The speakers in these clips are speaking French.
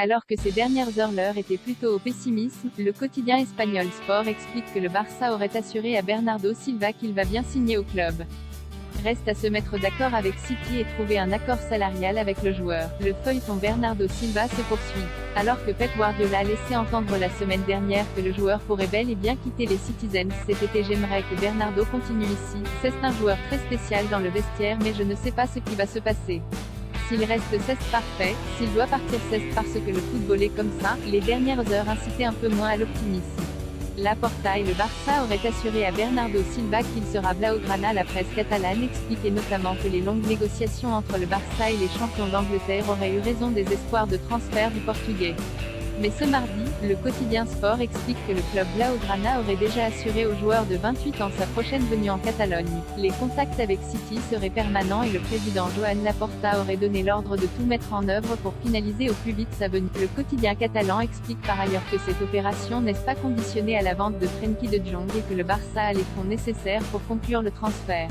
Alors que ces dernières heures l'heure était plutôt au pessimisme, le quotidien espagnol Sport explique que le Barça aurait assuré à Bernardo Silva qu'il va bien signer au club. Reste à se mettre d'accord avec City et trouver un accord salarial avec le joueur. Le feuilleton Bernardo Silva se poursuit. Alors que Pep Guardiola a laissé entendre la semaine dernière que le joueur pourrait bel et bien quitter les Citizens cet été, j'aimerais que Bernardo continue ici. C'est un joueur très spécial dans le vestiaire, mais je ne sais pas ce qui va se passer. S'il reste 16 parfait, s'il doit partir 16 parce que le football est comme ça, les dernières heures incitaient un peu moins à l'optimisme. Laporta et le Barça auraient assuré à Bernardo Silva qu'il sera blaugrana. La presse catalane expliquait notamment que les longues négociations entre le Barça et les champions d'Angleterre auraient eu raison des espoirs de transfert du Portugais. Mais ce mardi, le quotidien Sport explique que le club blaugrana aurait déjà assuré au joueur de 28 ans sa prochaine venue en Catalogne. Les contacts avec City seraient permanents et le président Joan Laporta aurait donné l'ordre de tout mettre en œuvre pour finaliser au plus vite sa venue. Le quotidien catalan explique par ailleurs que cette opération n'est pas conditionnée à la vente de Frenkie de Jong et que le Barça a les fonds nécessaires pour conclure le transfert.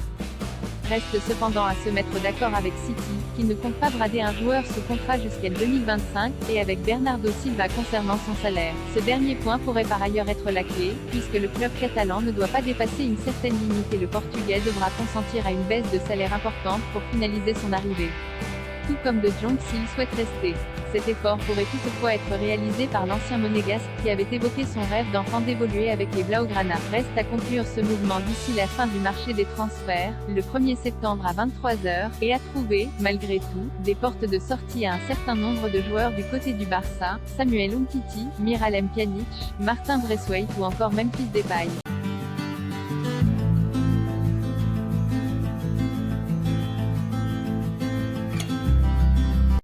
Reste cependant à se mettre d'accord avec City, qui ne compte pas brader un joueur sous contrat jusqu'à 2025, et avec Bernardo Silva concernant son salaire. Ce dernier point pourrait par ailleurs être la clé, puisque le club catalan ne doit pas dépasser une certaine limite et le Portugais devra consentir à une baisse de salaire importante pour finaliser son arrivée. Tout comme de Jong s'il souhaite rester. Cet effort pourrait toutefois être réalisé par l'ancien monégasque qui avait évoqué son rêve d'enfant d'évoluer avec les Blaugrana. Reste à conclure ce mouvement d'ici la fin du marché des transferts, le 1er septembre à 23h, et à trouver, malgré tout, des portes de sortie à un certain nombre de joueurs du côté du Barça, Samuel Umtiti, Miralem Pjanic, Martin Braithwaite ou encore Memphis Depay.